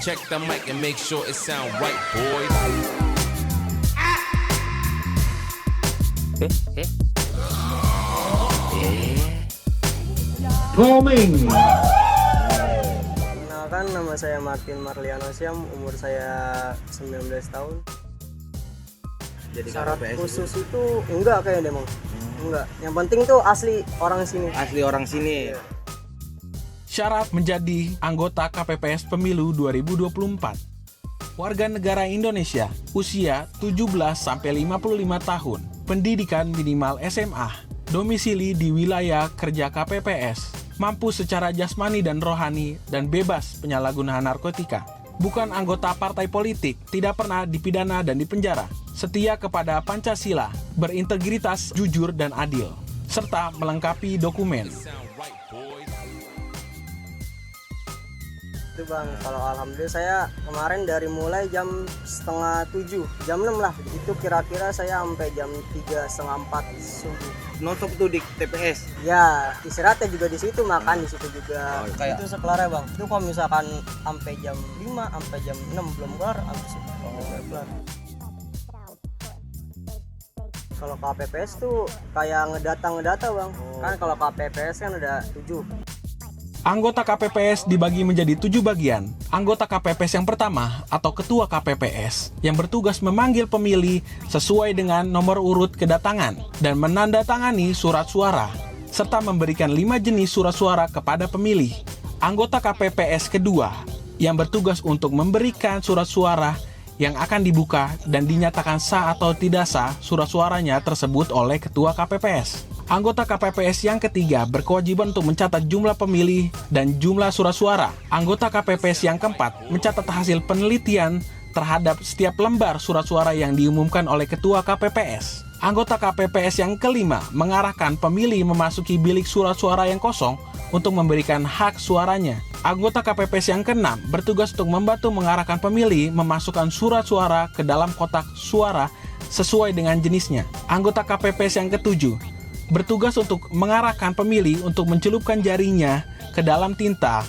Check the mic and make sure it sound right, boys. Bombing. Kenalkan, nama saya Martin Marliano Siam, umur saya 19 tahun. Jadi Syarat KPPS khusus itu enggak kayaknya Demong. Enggak. Yang penting tuh asli orang sini. asli orang sini. Syarat menjadi anggota KPPS Pemilu 2024. Warga negara Indonesia, usia 17-55 tahun, pendidikan minimal SMA, domisili di wilayah kerja KPPS, mampu secara jasmani dan rohani, dan bebas penyalahgunaan narkotika. Bukan anggota partai politik, tidak pernah dipidana dan dipenjara, setia kepada Pancasila, berintegritas, jujur, dan adil, serta melengkapi dokumen. Itu Bang, kalau alhamdulillah saya kemarin dari mulai jam 6:30, jam 6 lah. Itu kira-kira saya sampai jam 3:30, 4 subuh. Nonton tuh di TPS. Ya, istirahatnya juga di situ, makan di situ juga. Oh, kayak- Itu sekelarnya Bang. Itu kalau misalkan sampai jam 5, sampai jam 6 belum kelar, habis itu kelar. Kalau KPPS tuh kayak ngedata Bang. Kan kalau KPPS kan ada 7. Anggota KPPS dibagi menjadi 7 bagian. Anggota KPPS yang pertama atau ketua KPPS yang bertugas memanggil pemilih sesuai dengan nomor urut kedatangan dan menandatangani surat suara, serta memberikan 5 jenis surat suara kepada pemilih. Anggota KPPS kedua yang bertugas untuk memberikan surat suara yang akan dibuka dan dinyatakan sah atau tidak sah surat suaranya tersebut oleh ketua KPPS. Anggota KPPS yang ketiga berkewajiban untuk mencatat jumlah pemilih dan jumlah surat suara. Anggota KPPS yang keempat mencatat hasil penelitian terhadap setiap lembar surat suara yang diumumkan oleh ketua KPPS. Anggota KPPS yang kelima mengarahkan pemilih memasuki bilik surat suara yang kosong untuk memberikan hak suaranya. Anggota KPPS yang keenam bertugas untuk membantu mengarahkan pemilih memasukkan surat suara ke dalam kotak suara sesuai dengan jenisnya. Anggota KPPS yang ketujuh bertugas untuk mengarahkan pemilih untuk mencelupkan jarinya ke dalam tinta.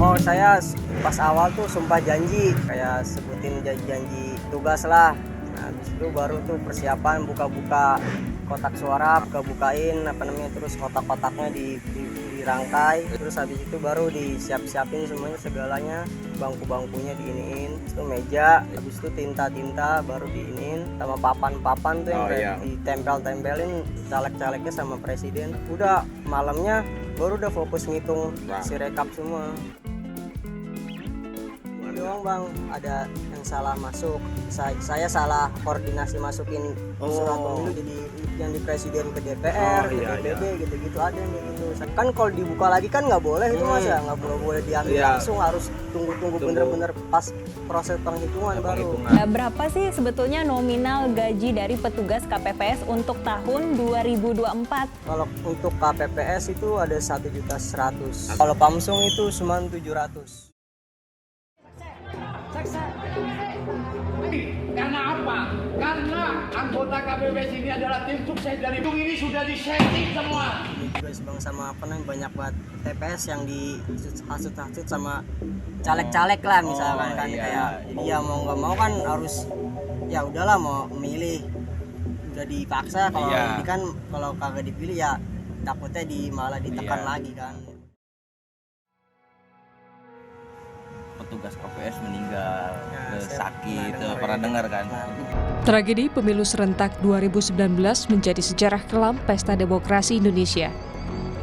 Oh, saya pas awal tuh sumpah janji, kayak sebutin janji tugas lah. Nah, habis itu baru tuh persiapan buka-buka kotak suara, bukain terus kotak-kotaknya dirangkai, terus habis itu baru disiap-siapin semuanya segalanya, bangku-bangkunya diiniin, itu meja, habis itu tinta-tinta baru diiniin, sama papan-papan tuh yang ditempel-tempelin caleg-calegnya sama presiden. Udah malamnya baru udah fokus ngitung si rekap semua. Doang Bang, ada yang salah masuk, saya salah koordinasi masukin surat pemilu jadi yang di presiden ke DPR, ke DPD gitu-gitu, ada yang gitu. Kan kalau dibuka lagi kan nggak boleh itu Mas ya, nggak boleh diambil langsung, harus tunggu bener-bener pas proses penghitungan baru. Nah, berapa sih sebetulnya nominal gaji dari petugas KPPS untuk tahun 2024? Kalau untuk KPPS itu ada 1.100.000. Kalau Pamsung itu cuma 700. Karena apa? Karena anggota KPPS ini adalah tim sukses dari Bung, ini sudah di-setting semua. Guys Bang, sama banyak banget TPS yang dihasut-hasut sama caleg-caleg lah misalkan kayak jadi ya mau nggak mau kan harus ya udahlah mau memilih, udah dipaksa. Kalau ini kan kalau kagak dipilih ya takutnya malah ditekan lagi kan. Petugas KPPS meninggal, sakit, pernah dengar kan? Tragedi pemilu serentak 2019 menjadi sejarah kelam pesta demokrasi Indonesia.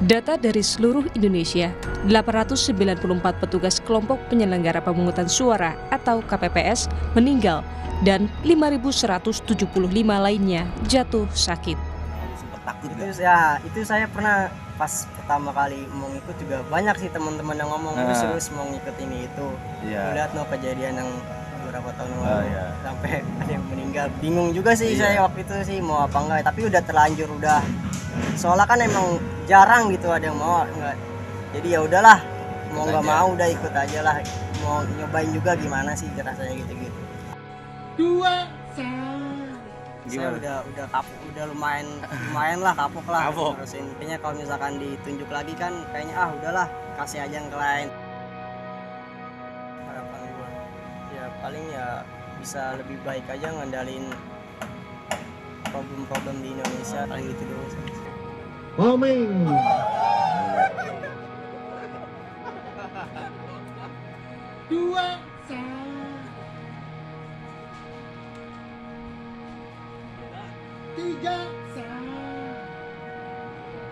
Data dari seluruh Indonesia, 894 petugas kelompok penyelenggara pemungutan suara atau KPPS meninggal dan 5.175 lainnya jatuh sakit. Sempet takut Itu saya pernah pas pertama kali mau ngikut juga banyak sih teman-teman yang ngomong serius mau ngikut ini itu. Lihat kejadian yang beberapa tahun lalu sampai ada yang meninggal, bingung juga sih saya waktu itu sih mau apa enggak, tapi udah terlanjur soalnya kan emang jarang gitu ada yang mau enggak, jadi ya udahlah mau nggak mau udah ikut aja lah, mau nyobain juga gimana sih rasanya gitu. Saya Gimana? udah kapok, udah lumayan lah kapok lah. Kapok. Terus intinya kalau misalkan ditunjuk lagi kan kayaknya udahlah kasih aja yang ke lain. Harapan gue ya paling ya bisa lebih baik aja ngandalin problem-problem di Indonesia, paling gitu dulu. Tiga,